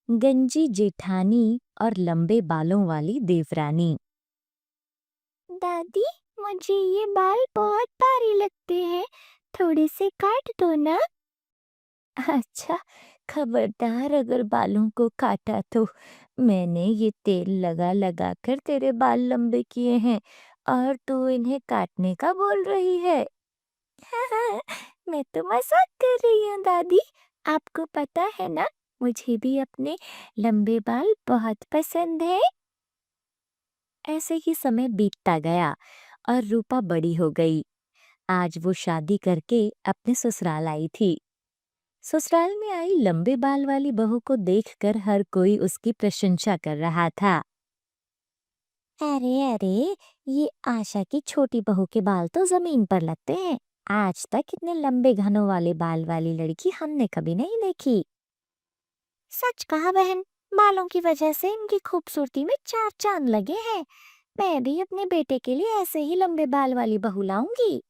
गंजी जेठानी और लंबे बालों वाली देवरानी। दादी, मुझे ये बाल बहुत भारी लगते हैं। थोड़े से काट दो ना। अच्छा, खबरदार अगर बालों को काटा तो। मैंने ये तेल लगा लगा कर तेरे बाल लंबे किए हैं और तू इन्हें काटने का बोल रही है। मैं तो मजाक कर रही हूँ दादी। आपको पता है ना, मुझे भी अपने लंबे बाल बहुत पसंद है। ऐसे ही समय बीतता गया और रूपा बड़ी हो गई। आज वो शादी करके अपने ससुराल आई थी। ससुराल में आई लंबे बाल वाली बहू को देखकर हर कोई उसकी प्रशंसा कर रहा था। अरे अरे, ये आशा की छोटी बहू के बाल तो जमीन पर लगते हैं। आज तक इतने लंबे घनों वाले बाल वाली लड़की हमने कभी नहीं देखी। सच कहा बहन, बालों की वजह से इनकी खूबसूरती में चार चांद लगे हैं। मैं भी अपने बेटे के लिए ऐसे ही लंबे बाल वाली बहू लाऊंगी।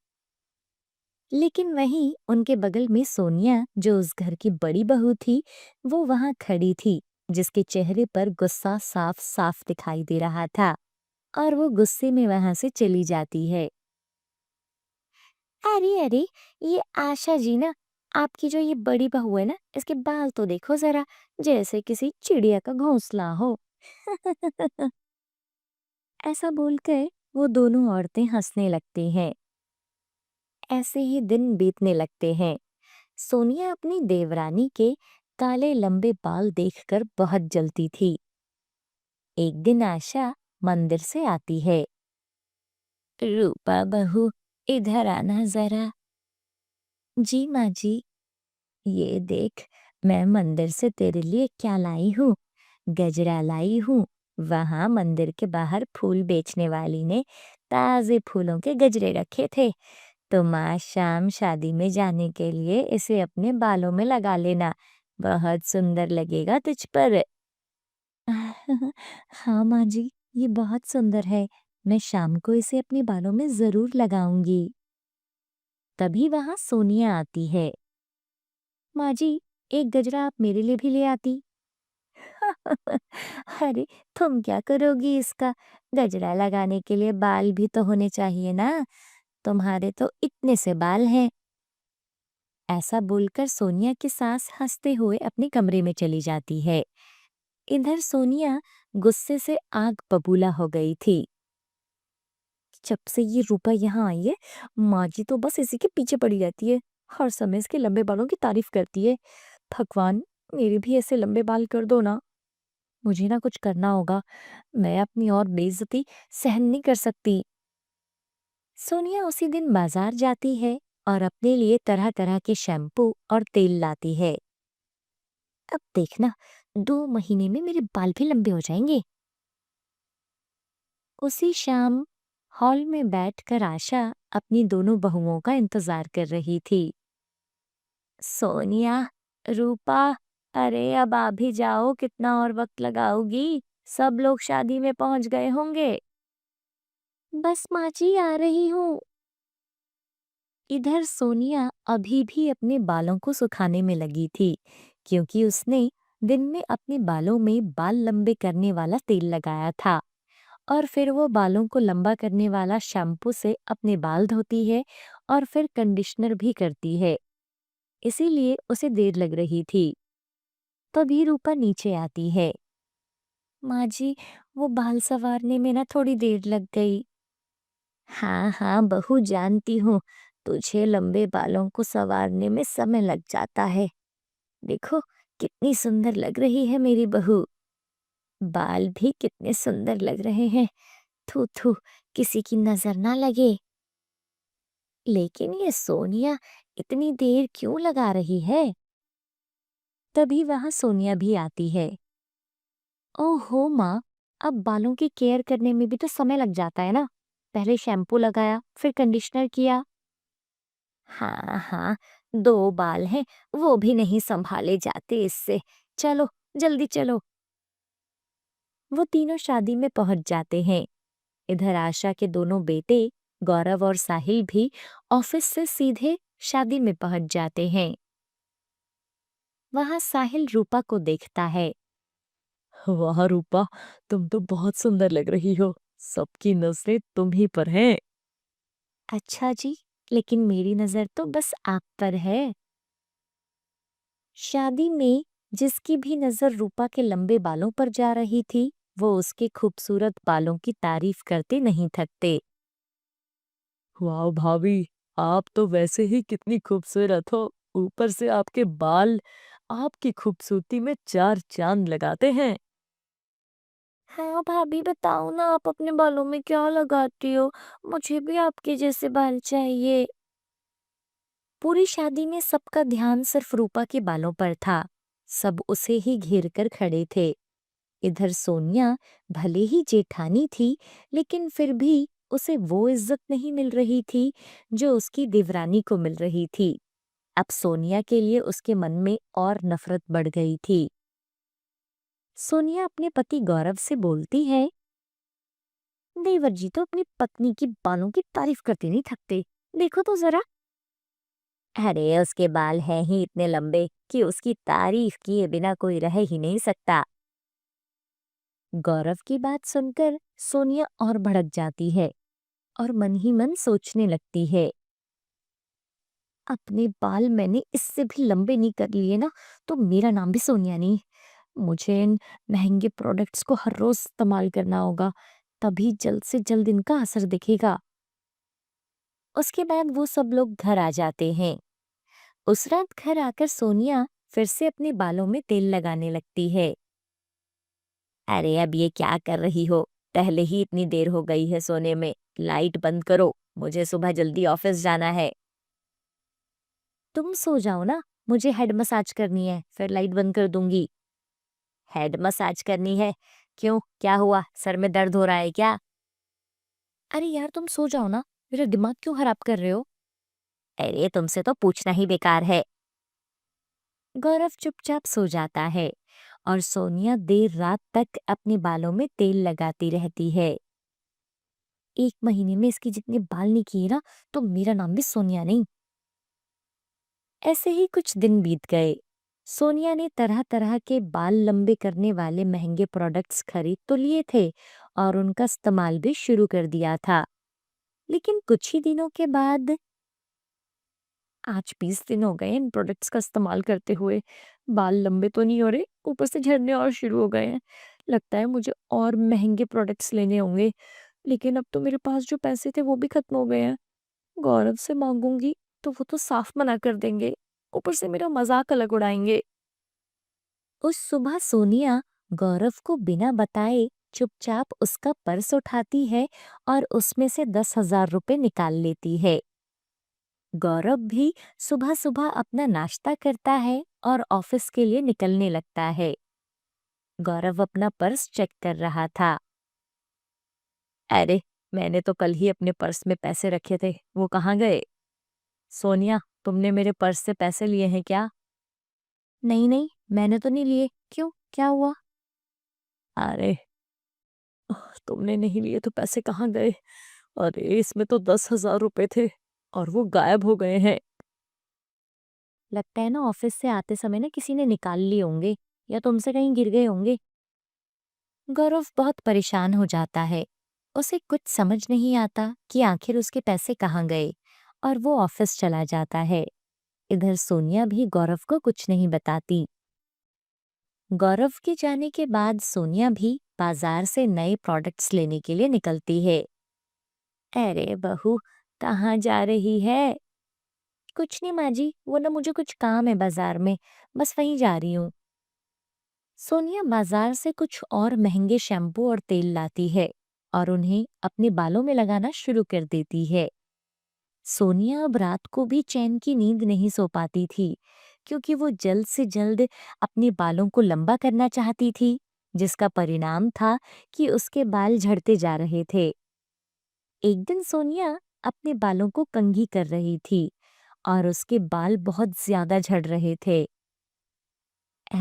लेकिन वहीं उनके बगल में सोनिया, जो उस घर की बड़ी बहू थी, वो वहां खड़ी थी, जिसके चेहरे पर गुस्सा साफ साफ दिखाई दे रहा था। और वो गुस्से में वहां से चली जाती है। अरे अरे, ये आशा जी ना, आपकी जो ये बड़ी बहू है ना, इसके बाल तो देखो जरा, जैसे किसी चिड़िया का घोंसला हो। ऐसा बोलकर वो दोनों औरतें हंसने लगती हैं। ऐसे ही दिन बीतने लगते हैं। सोनिया अपनी देवरानी के काले लंबे बाल देखकर बहुत जलती थी। एक दिन आशा मंदिर से आती है। रूपा बहू, इधर आना जरा। जी माँ जी। ये देख, मैं मंदिर से तेरे लिए क्या लाई हूँ। गजरा लाई हूँ। वहां मंदिर के बाहर फूल बेचने वाली ने ताजे फूलों के गजरे रखे थे। तुम आज शाम शादी में जाने के लिए इसे अपने बालों में लगा लेना। बहुत सुंदर लगेगा तुझ पर। हाँ माँ जी, ये बहुत सुंदर है। मैं शाम को इसे अपने बालों में जरूर लगाऊंगी। तभी वहां सोनिया आती है। माँ जी, एक गजरा आप मेरे लिए भी ले आती। अरे, तुम क्या करोगी इसका? गजरा लगाने के लिए बाल भी तो होने चाहिए ना। तुम्हारे तो इतने से बाल हैं। ऐसा बोलकर सोनिया की सास हंसते हुए अपने कमरे में चली जाती है। इधर सोनिया गुस्से से आग बबूला हो गई थी। जब से ये रूपा यहाँ आई है, माँ जी तो बस इसी के पीछे पड़ी रहती है। हर समय इसके लंबे बालों की तारीफ करती है। भगवान, मेरे भी ऐसे लंबे बाल कर दो ना। मुझे ना कुछ करना होगा। मैं अपनी और बेइज्जती सहन नहीं कर सकती। सोनिया उसी दिन बाजार जाती है और अपने लिए तरह तरह के शैम्पू और तेल लाती है। अब देखना, 2 महीने में मेरे बाल भी लंबे हो जाएंगे। उसी शाम हॉल में बैठकर आशा अपनी दोनों बहुओं का इंतजार कर रही थी। सोनिया, रूपा, अरे अब आ भी जाओ, कितना और वक्त लगाओगी? सब लोग शादी में पहुंच गए होंगे। बस माँ जी, आ रही हूँ। इधर सोनिया अभी भी अपने बालों को सुखाने में लगी थी, क्योंकि उसने दिन में अपने बालों में बाल लंबे करने वाला तेल लगाया था। और फिर वो बालों को लंबा करने वाला शैम्पू से अपने बाल धोती है और फिर कंडीशनर भी करती है। इसीलिए उसे देर लग रही थी। तभी रूपा नीचे आती है। माँ जी, वो बाल संवारने में ना थोड़ी देर लग गई। हाँ हाँ बहू, जानती हूँ, तुझे लंबे बालों को संवारने में समय लग जाता है। देखो, कितनी सुंदर लग रही है मेरी बहू। बाल भी कितने सुंदर लग रहे हैं। थू थू, किसी की नजर ना लगे। लेकिन ये सोनिया इतनी देर क्यों लगा रही है? तभी वहां सोनिया भी आती है। ओहो माँ, अब बालों की केयर करने में भी तो समय लग जाता है ना। पहले शैम्पू लगाया, फिर कंडीशनर किया। हाँ हाँ, 2 बाल हैं, वो भी नहीं संभाले जाते इससे। चलो, जल्दी चलो। वो तीनों शादी में पहुंच जाते हैं। इधर आशा के दोनों बेटे गौरव और साहिल भी ऑफिस से सीधे शादी में पहुंच जाते हैं। वहां साहिल रूपा को देखता है। वाह रूपा, तुम तो बहुत सुंदर लग रही हो। सबकी नजरें तुम ही पर हैं। अच्छा जी, लेकिन मेरी नजर तो बस आप पर है। शादी में जिसकी भी नजर रूपा के लंबे बालों पर जा रही थी, वो उसके खूबसूरत बालों की तारीफ करते नहीं थकते। वाह भाभी, आप तो वैसे ही कितनी खूबसूरत हो। ऊपर से आपके बाल आपकी खूबसूरती में चार चांद लगाते हैं। हाँ भाभी, बताओ ना, आप अपने बालों में क्या लगाती हो? मुझे भी आपके जैसे बाल चाहिए। पूरी शादी में सबका ध्यान सिर्फ रूपा के बालों पर था। सब उसे ही घेर कर खड़े थे। इधर सोनिया भले ही जेठानी थी, लेकिन फिर भी उसे वो इज्जत नहीं मिल रही थी जो उसकी देवरानी को मिल रही थी। अब सोनिया के लिए उसके मन में और नफरत बढ़ गई थी। सोनिया अपने पति गौरव से बोलती है, देवर जी तो अपनी पत्नी की बालों की तारीफ करते नहीं थकते। देखो तो जरा। अरे उसके बाल हैं ही इतने लंबे कि उसकी तारीफ किए बिना कोई रह ही नहीं सकता। गौरव की बात सुनकर सोनिया और भड़क जाती है और मन ही मन सोचने लगती है, अपने बाल मैंने इससे भी लंबे नहीं कर लिए ना, तो मेरा नाम भी सोनिया नहीं। मुझे इन महंगे प्रोडक्ट्स को हर रोज इस्तेमाल करना होगा, तभी जल्द से जल्द इनका असर दिखेगा। उसके बाद वो सब लोग घर आ जाते हैं। उस रात घर आकर सोनिया फिर से अपने बालों में तेल लगाने लगती है। अरे अब ये क्या कर रही हो? पहले ही इतनी देर हो गई है सोने में। लाइट बंद करो, मुझे सुबह जल्दी ऑफिस जाना है। तुम सो जाओ ना, मुझे हेड मसाज करनी है, फिर लाइट बंद कर दूंगी। हेड मसाज करनी है? क्यों, क्या हुआ? सर में दर्द हो रहा है क्या? अरे यार, तुम सो जाओ ना, मेरा दिमाग क्यों खराब कर रहे हो? अरे तुमसे तो पूछना ही बेकार है। गौरव चुपचाप सो जाता है और सोनिया देर रात तक अपने बालों में तेल लगाती रहती है। 1 महीने में इसके जितने बाल नहीं किए ना, तो मेरा नाम भी सोनिया नहीं। ऐसे ही कुछ दिन बीत गए। सोनिया ने तरह तरह के बाल लंबे करने वाले महंगे प्रोडक्ट्स खरीद तो लिए थे और उनका इस्तेमाल भी शुरू कर दिया था। लेकिन कुछ ही दिनों के बाद, आज 20 दिन हो गए इन प्रोडक्ट्स का इस्तेमाल करते हुए, बाल लंबे तो नहीं हो रहे, ऊपर से झड़ने और शुरू हो गए हैं। लगता है मुझे और महंगे प्रोडक्ट्स लेने होंगे, लेकिन अब तो मेरे पास जो पैसे थे वो भी खत्म हो गए हैं। गौरव से मांगूंगी तो वो तो साफ मना कर देंगे, ऊपर से मेरा मजाक अलग उड़ाएंगे। उस सुबह सोनिया गौरव को बिना बताए चुपचाप उसका पर्स उठाती है और उसमें से 10,000 रुपए निकाल लेती है। गौरव भी सुबह सुबह अपना नाश्ता करता है और ऑफिस के लिए निकलने लगता है। गौरव अपना पर्स चेक कर रहा था। अरे, मैंने तो कल ही अपने पर्स में पैसे रखे थे, वो कहाँ गए? सोनिया, तुमने मेरे पर्स से पैसे लिए हैं क्या? नहीं नहीं, मैंने तो नहीं लिए। क्यों, क्या हुआ? अरे, तुमने नहीं लिए तो पैसे कहाँ गए? अरे, इसमें तो 10,000 रुपए थे और वो गायब हो गए हैं। लगता है ना ऑफिस से आते समय ना किसी ने निकाल लिए होंगे, या तुमसे कहीं गिर गए होंगे। गौरव बहुत परेशान हो जाता है। उसे कुछ समझ नहीं आता कि आखिर उसके पैसे कहाँ गए, और वो ऑफिस चला जाता है। इधर सोनिया भी गौरव को कुछ नहीं बताती। गौरव के जाने के बाद सोनिया भी बाजार से नए प्रोडक्ट्स लेने के लिए निकलती है। अरे बहू, कहाँ जा रही है? कुछ नहीं माँ जी, वो ना मुझे कुछ काम है बाजार में, बस वहीं जा रही हूँ। सोनिया बाजार से कुछ और महंगे शैम्पू और तेल लाती है और उन्हें अपने बालों में लगाना शुरू कर देती है। सोनिया अब रात को भी चैन की नींद नहीं सो पाती थी, क्योंकि वो जल्द से जल्द अपने बालों को लंबा करना चाहती थी, जिसका परिणाम था कि उसके बाल झड़ते जा रहे थे। एक दिन सोनिया अपने बालों को कंघी कर रही थी और उसके बाल बहुत ज्यादा झड़ रहे थे।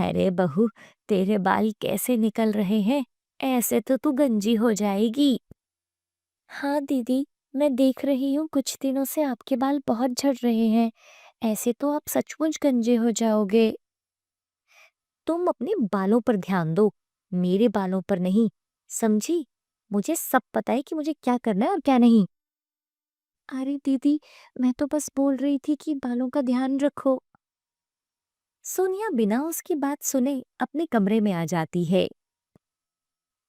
अरे बहू, तेरे बाल कैसे निकल रहे हैं? ऐसे तो तू गंजी हो जाएगी। हाँ दीदी, मैं देख रही हूँ कुछ दिनों से आपके बाल बहुत झड़ रहे हैं। ऐसे तो आप सचमुच गंजे हो जाओगे। तुम अपने बालों पर ध्यान दो। मेरे बालों पर नहीं, समझी? मुझे सब पता है कि मुझे क्या करना है और क्या नहीं। अरे दीदी, मैं तो बस बोल रही थी कि बालों का ध्यान रखो। सोनिया बिना उसकी बात सुने अपने कमरे में आ जाती है।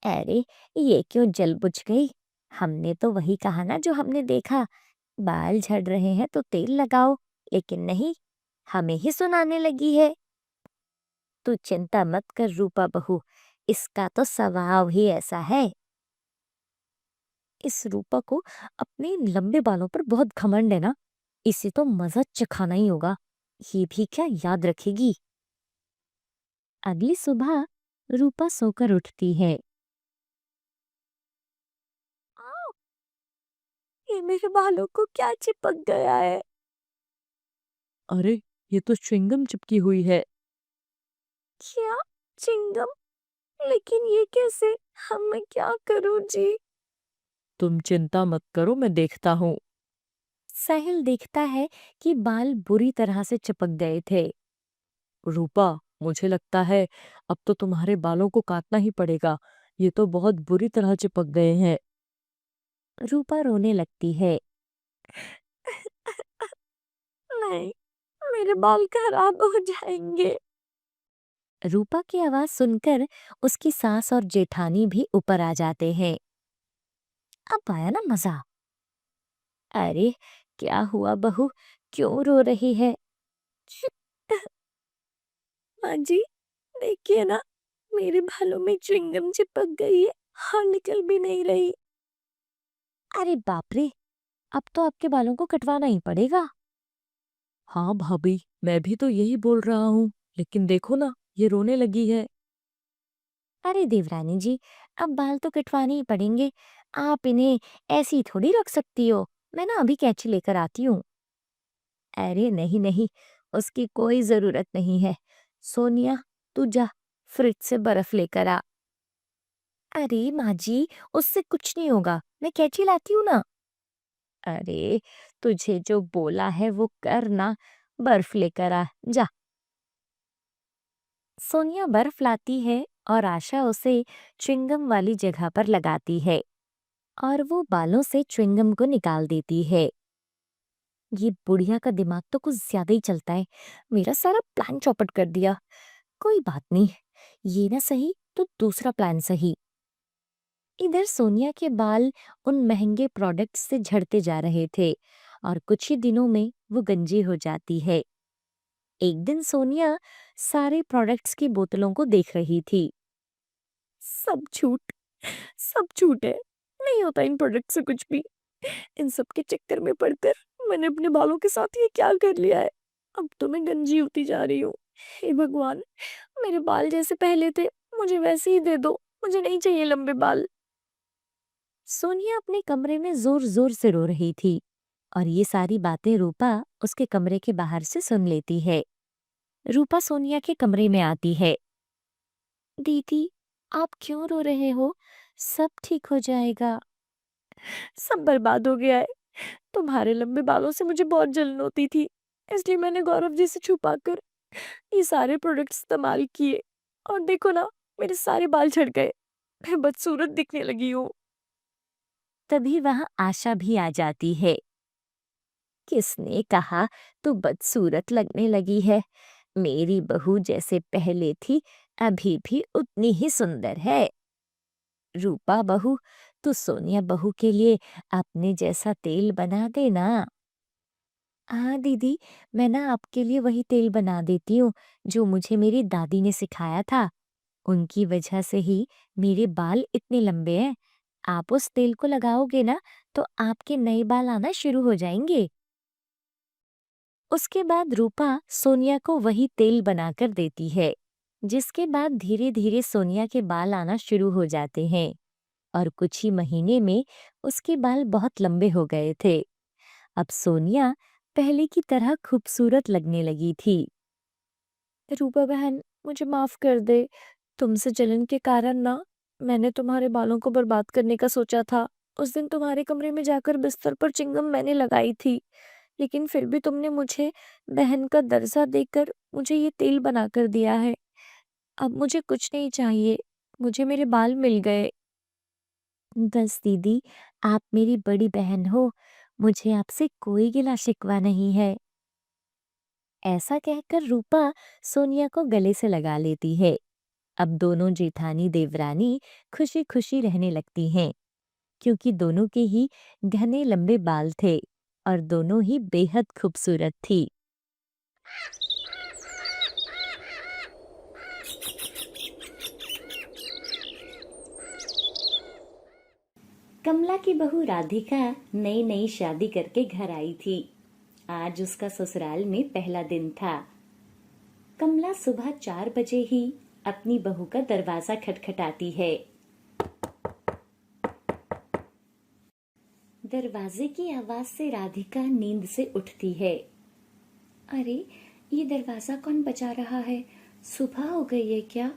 अरे, ये क्यों जल बुझ गई? हमने तो वही कहा ना जो हमने देखा। बाल झड़ रहे हैं तो तेल लगाओ, लेकिन नहीं, हमें ही सुनाने लगी है। तू चिंता मत कर रूपा बहू, इसका तो स्वभाव ही ऐसा है। इस रूपा को अपने लंबे बालों पर बहुत घमंड है ना, इसे तो मजा चखाना ही होगा। ये भी क्या याद रखेगी। अगली सुबह रूपा सोकर उठती है। "आह! ये मेरे बालों को क्या चिपक गया है। अरे, ये तो च्युइंगम चिपकी हुई है। क्या? चिंगम? लेकिन ये कैसे? हम मैं क्या करूं जी। तुम चिंता मत करो, मैं देखता हूँ। साहिल देखता है कि बाल बुरी तरह से चिपक गए थे। रूपा, मुझे लगता है अब तो तुम्हारे बालों को काटना ही पड़ेगा। ये तो बहुत बुरी तरह चिपक गए हैं। रूपा रोने लगती है। नहीं, मेरे बाल खराब हो जाएंगे। रूपा की आवाज सुनकर उसकी सास और जेठानी भी ऊपर आ जाते हैं। अब आया ना मजा। अरे, क्या हुआ बहू, क्यों रो रही है? माँ जी, देखिए ना, मेरे बालों में च्युइंगम चिपक गई है और निकल भी नहीं रही। अरे बाप रे, अब तो आपके बालों को कटवाना ही पड़ेगा। हाँ भाभी, मैं भी तो यही बोल रहा हूँ, लेकिन देखो ना, ये रोने लगी है। अरे देवरानी जी, अब बाल तो कटवाने ही पड़ेंगे। आप इन्हें ऐसी थोड़ी रख सकती हो। मैं ना अभी कैंची लेकर आती हूँ। अरे नहीं नहीं, उसकी कोई जरूरत नहीं है। सोनिया, तू जा, फ्रिज से बर्फ लेकर आ। अरे माँ जी, उससे कुछ नहीं होगा, मैं कैंची लाती हूँ ना। अरे, तुझे जो बोला है वो कर ना, बर्फ लेकर आ जा। सोनिया बर्फ लाती है और आशा उसे च्युइंगम वाली जगह पर लगाती है और वो बालों से च्युइंगम को निकाल देती है। ये बुढ़िया का दिमाग तो कुछ ज्यादा ही चलता है। मेरा सारा प्लान चौपट कर दिया। कोई बात नहीं, ये ना सही तो दूसरा प्लान सही। इधर सोनिया के बाल उन महंगे प्रोडक्ट्स से झड़ते जा रहे थे और कुछ ही दिनों में वो गंजी हो जाती है। एक दिन सोनिया सारे प्रोडक्ट्स की बोतलों को देख रही थी। सब झूठ, सब झूठ है। नहीं होता इन प्रोडक्ट से कुछ भी। इन सब के चक्कर में पड़कर मैंने अपने बालों के साथ ये क्या कर लिया है। अब तो मैं गंजी होती जा रही हूँ। हे भगवान, मेरे बाल जैसे पहले थे मुझे वैसे ही दे दो। मुझे नहीं चाहिए लंबे बाल। सोनिया अपने कमरे में जोर जोर से रो रही थी और ये सारी बातें रूपा उसके कमरे के बाहर से सुन लेती है। रूपा सोनिया के कमरे में आती है। दीदी, आप क्यों रो रहे हो? सब ठीक हो जाएगा। सब बर्बाद हो गया है। तुम्हारे लंबे बालों से मुझे बहुत जलन होती थी, इसलिए मैंने गौरव जी से छुपाकर ये सारे प्रोडक्ट्स इस्तेमाल किए और देखो ना, मेरे सारे बाल झड़ गए। मैं बदसूरत दिखने लगी हूँ। तभी वहां आशा भी आ जाती है। किसने कहा तू बदसूरत लगने लगी है? मेरी बहू जैसे पहले थी, अभी भी उतनी ही सुंदर है। रूपा बहू, तू सोनिया बहू के लिए अपने जैसा तेल बना देना। हाँ दीदी, मैं ना आपके लिए वही तेल बना देती हूँ जो मुझे मेरी दादी ने सिखाया था। उनकी वजह से ही मेरे बाल इतने लंबे हैं। आप उस तेल को लगाओगे ना तो आपके नए बाल आना शुरू हो जाएंगे। उसके बाद रूपा सोनिया को वही तेल बनाकर देती है, जिसके बाद धीरे धीरे सोनिया के बाल आना शुरू हो जाते हैं और कुछ ही महीने में उसके बाल बहुत लंबे हो गए थे। अब सोनिया पहले की तरह खूबसूरत लगने लगी थी। रूपा बहन, मुझे माफ कर दे। तुमसे जलन के कारण ना मैंने तुम्हारे बालों को बर्बाद करने का सोचा था। उस दिन तुम्हारे कमरे में जाकर बिस्तर पर चिंगम मैंने लगाई थी, लेकिन फिर भी तुमने मुझे बहन का दर्जा देकर मुझे ये तेल बनाकर दिया है। अब मुझे कुछ नहीं चाहिए, मुझे मेरे बाल मिल गए। बस दीदी, आप मेरी बड़ी बहन हो, मुझे आपसे कोई गिला शिकवा नहीं है। ऐसा कहकर रूपा सोनिया को गले से लगा लेती है। अब दोनों जेठानी देवरानी खुशी खुशी रहने लगती हैं, क्योंकि दोनों के ही घने लंबे बाल थे और दोनों ही बेहद खूबसूरत थी। कमला की बहू राधिका नई नई शादी करके घर आई थी। आज उसका ससुराल में पहला दिन था। कमला सुबह 4 बजे ही अपनी बहू का दरवाजा खटखटाती है। दरवाजे की आवाज से राधिका नींद से उठती है। अरे, ये दरवाजा कौन बजा रहा है? सुबह हो गई है क्या?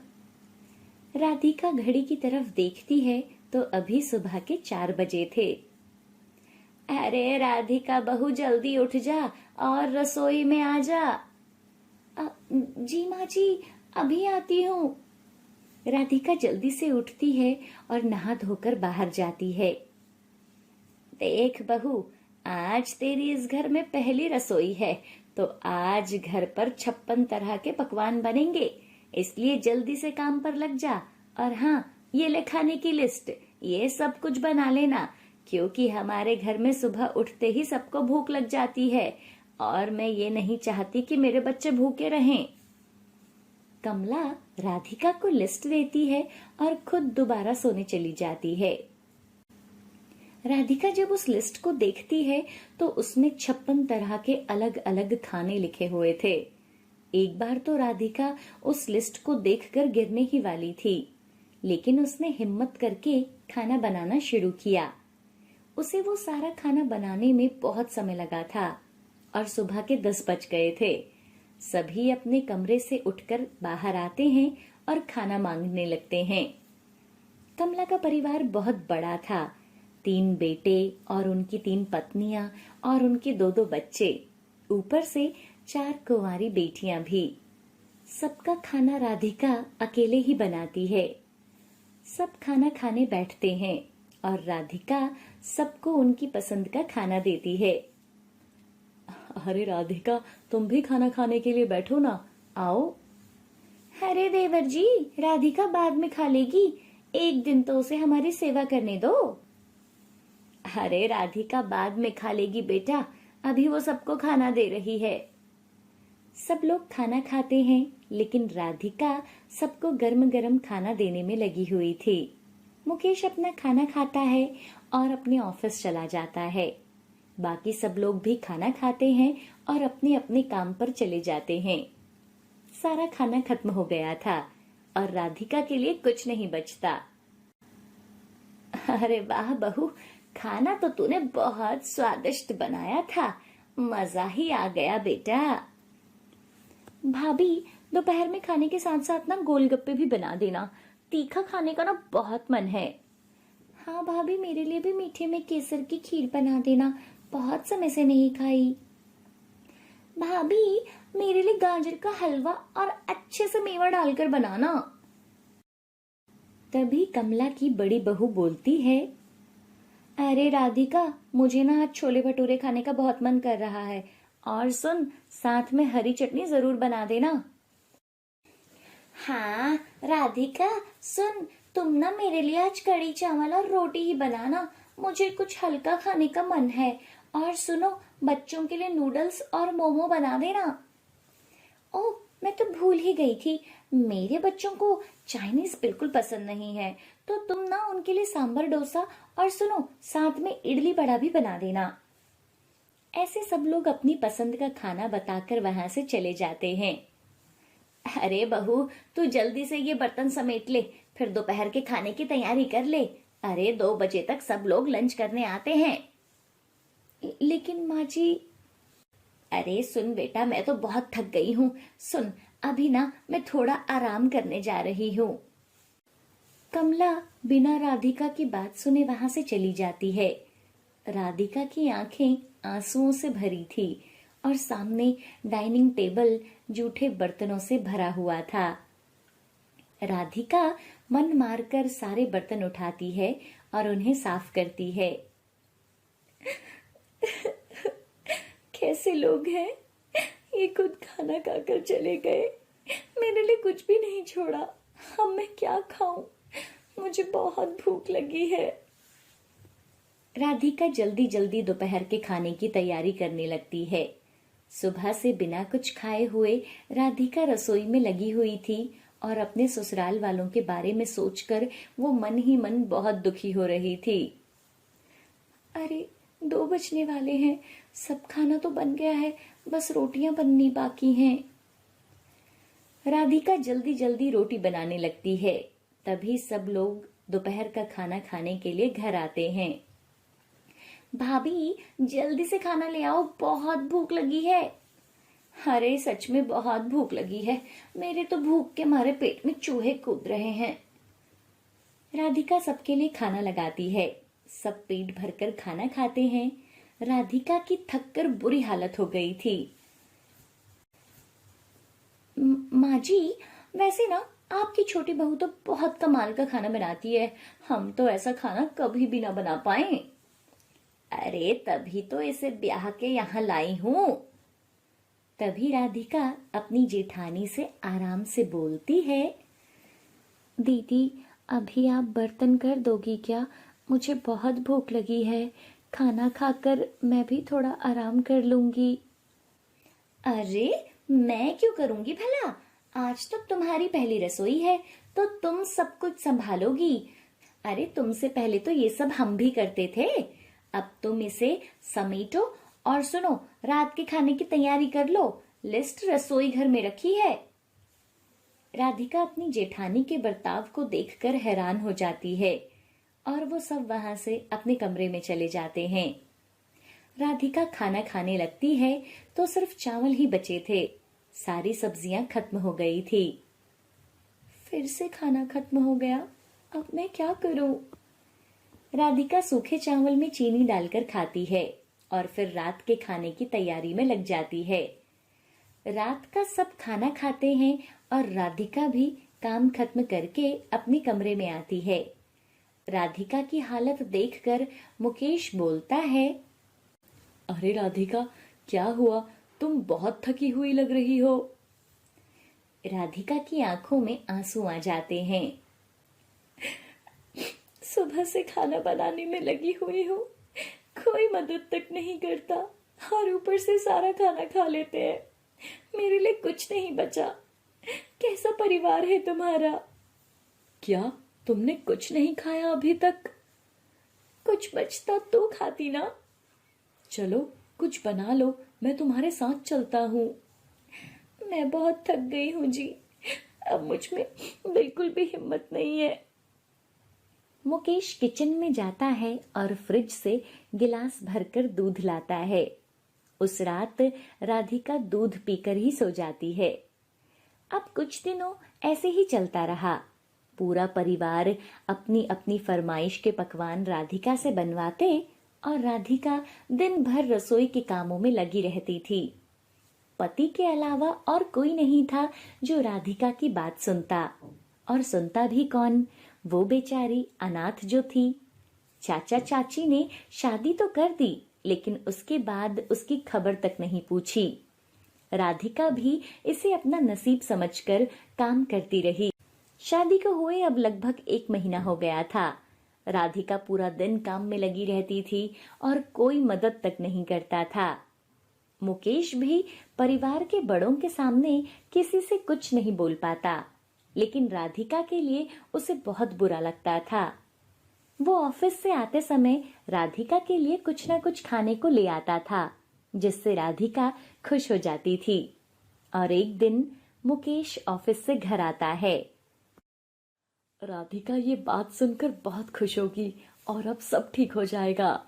राधिका घड़ी की तरफ देखती है तो अभी सुबह के 4 बजे थे। अरे राधिका बहू, जल्दी उठ जा और रसोई में आ जा। जी माँ जी, अभी आती हूँ। राधिका जल्दी से उठती है और नहा धोकर बाहर जाती है। देख बहू, आज तेरी इस घर में पहली रसोई है, तो आज घर पर 56 तरह के पकवान बनेंगे, इसलिए जल्दी से काम पर लग जा। और हाँ, ये ले खाने की लिस्ट, ये सब कुछ बना लेना, क्योंकि हमारे घर में सुबह उठते ही सबको भूख लग जाती है और मैं ये नहीं चाहती कि मेरे बच्चे भूखे रहें। कमला राधिका को लिस्ट देती है और खुद दोबारा सोने चली जाती है। राधिका जब उस लिस्ट को देखती है तो उसमें 56 तरह के अलग अलग खाने लिखे हुए थे। एक बार तो राधिका उस लिस्ट को देखकर गिरने ही वाली थी, लेकिन उसने हिम्मत करके खाना बनाना शुरू किया। उसे वो सारा खाना बनाने में बहुत समय लगा था और सुबह के 10 बज गए थे। सभी अपने कमरे से उठकर बाहर आते हैं और खाना मांगने लगते हैं। कमला का परिवार बहुत बड़ा था। 3 बेटे और उनकी 3 पत्नियां और उनके 2-2 बच्चे, ऊपर से 4 कुंवारी बेटियां भी। सबका खाना राधिका अकेले ही बनाती है। सब खाना खाने बैठते हैं और राधिका सबको उनकी पसंद का खाना देती है। अरे राधिका, तुम भी खाना खाने के लिए बैठो ना, आओ। अरे देवर जी, राधिका बाद में खा लेगी, एक दिन तो उसे हमारी सेवा करने दो। अरे राधिका बाद में खा लेगी बेटा, अभी वो सबको खाना दे रही है। सब लोग खाना खाते हैं, लेकिन राधिका सबको गर्म गर्म खाना देने में लगी हुई थी। मुकेश अपना खाना खाता है और अपने ऑफिस चला जाता है। बाकी सब लोग भी खाना खाते हैं और अपने अपने काम पर चले जाते हैं। सारा खाना खत्म हो गया था और राधिका के लिए कुछ नहीं बचता। अरे वाह बहू, खाना तो तूने बहुत स्वादिष्ट बनाया था, मजा ही आ गया बेटा। भाभी, दोपहर में खाने के साथ साथ ना गोलगप्पे भी बना देना, तीखा खाने का ना बहुत मन है। हाँ भाभी, मेरे लिए भी मीठे में केसर की खीर बना देना, बहुत समय से नहीं खाई। भाभी, मेरे लिए गाजर का हलवा और अच्छे से मेवा डालकर बनाना। तभी कमला की बड़ी बहू बोलती है, अरे राधिका, मुझे ना आज छोले भटूरे खाने का बहुत मन कर रहा है, और सुन, साथ में हरी चटनी जरूर बना देना। हाँ राधिका, सुन, तुम ना मेरे लिए आज कढ़ी चावल और रोटी ही बनाना, मुझे कुछ हल्का खाने का मन है। और सुनो, बच्चों के लिए नूडल्स और मोमो बना देना। ओह, मैं तो भूल ही गई थी, मेरे बच्चों को चाइनीज बिल्कुल पसंद नहीं है, तो तुम ना उनके लिए सांभर डोसा और सुनो, साथ में इडली बड़ा भी बना देना। ऐसे सब लोग अपनी पसंद का खाना बताकर वहां से चले जाते हैं। अरे बहू, तू जल्दी से ये बर्तन समेट ले, फिर दोपहर के खाने की तैयारी कर ले। अरे 2 बजे तक सब लोग लंच करने आते हैं। लेकिन माँ जी। अरे सुन बेटा, मैं तो बहुत थक गई हूँ। सुन, अभी ना मैं थोड़ा आराम करने जा रही हूँ। कमला बिना राधिका की बात सुने वहां से चली जाती है। राधिका की आंखें आंसुओं से भरी थी और सामने डाइनिंग टेबल जूठे बर्तनों से भरा हुआ था। राधिका मन मारकर सारे बर्तन उठाती है और उन्हें साफ करती है। कैसे लोग हैं, ये खुद खाना खाकर चले गए, मेरे लिए कुछ भी नहीं छोड़ा। अब मैं क्या खाऊं, मुझे बहुत भूख लगी है। राधिका जल्दी जल्दी दोपहर के खाने की तैयारी करने लगती है। सुबह से बिना कुछ खाए हुए राधिका रसोई में लगी हुई थी और अपने ससुराल वालों के बारे में सोचकर वो मन ही मन बहुत दुखी हो रही थी। अरे 2 बजने वाले हैं, सब खाना तो बन गया है, बस रोटियां बननी बाकी हैं। राधिका जल्दी जल्दी रोटी बनाने लगती है। तभी सब लोग दोपहर का खाना खाने के लिए घर आते हैं। भाभी जल्दी से खाना ले आओ, बहुत भूख लगी है। अरे सच में बहुत भूख लगी है, मेरे तो भूख के मारे पेट में चूहे कूद रहे हैं। राधिका सबके लिए खाना लगाती है। सब पेट भरकर खाना खाते हैं। राधिका की थककर बुरी हालत हो गई थी। माँ जी, वैसे ना आपकी छोटी बहू तो बहुत कमाल का खाना बनाती है, हम तो ऐसा खाना कभी भी ना बना पाए। अरे तभी तो इसे ब्याह के यहाँ लाई हूँ। तभी राधिका अपनी जेठानी से आराम से बोलती है, दीदी अभी आप बर्तन कर दोगी क्या? मुझे बहुत भूख लगी है, खाना खाकर मैं भी थोड़ा आराम कर लूंगी। अरे मैं क्यों करूंगी भला, आज तो तुम्हारी पहली रसोई है तो तुम सब कुछ संभालोगी। अरे तुमसे पहले तो ये सब हम भी करते थे। अब तुम इसे समेटो और सुनो, रात के खाने की तैयारी कर लो, लिस्ट रसोई घर में रखी है। राधिका अपनी जेठानी के बर्ताव को देखकर हैरान हो जाती है और वो सब वहां से अपने कमरे में चले जाते हैं। राधिका खाना खाने लगती है तो सिर्फ चावल ही बचे थे, सारी सब्जियां खत्म हो गई थी। फिर से खाना खत्म हो गया, अब मैं क्या करूं? राधिका सूखे चावल में चीनी डालकर खाती है और फिर रात के खाने की तैयारी में लग जाती है। रात का सब खाना खाते हैं और राधिका भी काम खत्म करके अपने कमरे में आती है। राधिका की हालत देखकर मुकेश बोलता है, अरे राधिका, क्या हुआ? तुम बहुत थकी हुई लग रही हो। राधिका की आंखों में आंसू आ जाते हैं। सुबह से खाना बनाने में लगी हुई हूँ, कोई मदद तक नहीं करता और ऊपर से सारा खाना खा लेते हैं, मेरे लिए कुछ नहीं बचा। कैसा परिवार है तुम्हारा? क्या तुमने कुछ नहीं खाया अभी तक? कुछ बचता तो खाती ना। चलो कुछ बना लो, मैं तुम्हारे साथ चलता हूँ। मैं बहुत थक गई हूँ जी, अब मुझ में बिल्कुल भी हिम्मत नहीं है। मुकेश किचन में जाता है और फ्रिज से गिलास भरकर दूध लाता है। उस रात राधिका दूध पीकर ही सो जाती है। अब कुछ दिनों ऐसे ही चलता रहा। पूरा परिवार अपनी अपनी फरमाइश के पकवान राधिका से बनवाते और राधिका दिन भर रसोई के कामों में लगी रहती थी। पति के अलावा और कोई नहीं था जो राधिका की बात सुनता, और सुनता भी कौन, वो बेचारी अनाथ जो थी। चाचा चाची ने शादी तो कर दी, लेकिन उसके बाद उसकी खबर तक नहीं पूछी। राधिका भी इसे अपना नसीब समझकर काम करती रही। शादी को हुए अब लगभग 1 महीना हो गया था। राधिका पूरा दिन काम में लगी रहती थी और कोई मदद तक नहीं करता था। मुकेश भी परिवार के बड़ों के सामने किसी से कुछ नहीं बोल पाता, लेकिन राधिका के लिए उसे बहुत बुरा लगता था। वो ऑफिस से आते समय राधिका के लिए कुछ न कुछ खाने को ले आता था, जिससे राधिका खुश हो जाती थी। और एक दिन मुकेश ऑफिस से घर आता है। राधिका ये बात सुनकर बहुत खुश होगी और अब सब ठीक हो जाएगा।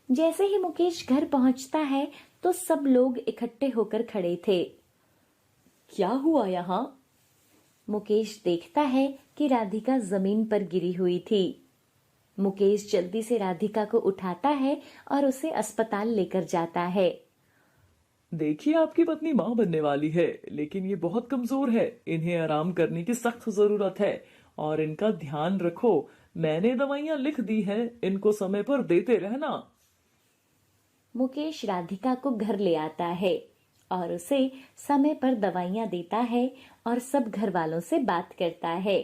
जैसे ही मुकेश घर पहुंचता है तो सब लोग इकट्ठे होकर खड़े थे। क्या हुआ यहाँ? मुकेश देखता है कि राधिका जमीन पर गिरी हुई थी। मुकेश जल्दी से राधिका को उठाता है और उसे अस्पताल लेकर जाता है। देखिए, आपकी पत्नी माँ बनने वाली है, लेकिन ये बहुत कमजोर है। इन्हें आराम करने की सख्त जरूरत है और इनका ध्यान रखो। मैंने दवाइयाँ लिख दी है, इनको समय पर देते रहना। मुकेश राधिका को घर ले आता है और उसे समय पर दवाइयाँ देता है और सब घर वालों से बात करता है।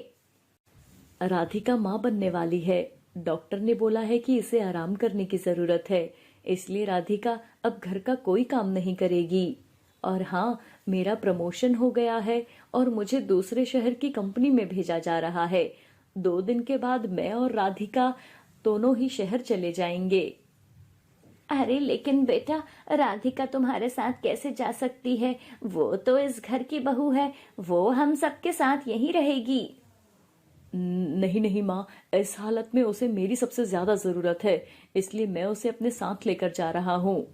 राधिका माँ बनने वाली है। डॉक्टर ने बोला है कि इसे आराम करने की जरूरत है, इसलिए राधिका अब घर का कोई काम नहीं करेगी। और हाँ, मेरा प्रमोशन हो गया है और मुझे दूसरे शहर की कंपनी में भेजा जा रहा है। 2 दिन के बाद मैं और राधिका दोनों ही शहर चले जाएंगे। अरे लेकिन बेटा, राधिका तुम्हारे साथ कैसे जा सकती है? वो तो इस घर की बहू है, वो हम सबके साथ यहीं रहेगी। नहीं नहीं माँ, इस हालत में उसे मेरी सबसे ज्यादा जरूरत है, इसलिए मैं उसे अपने साथ लेकर जा रहा हूँ।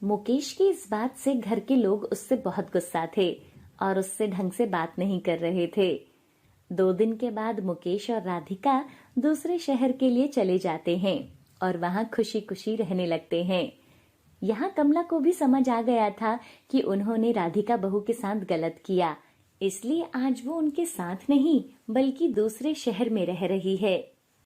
मुकेश की इस बात से घर के लोग उससे बहुत गुस्सा थे और उससे ढंग से बात नहीं कर रहे थे। 2 दिन के बाद मुकेश और राधिका दूसरे शहर के लिए चले जाते हैं और वहां खुशी खुशी रहने लगते हैं। यहाँ कमला को भी समझ आ गया था कि उन्होंने राधिका बहू के साथ गलत किया, इसलिए आज वो उनके साथ नहीं बल्कि दूसरे शहर में रह रही है।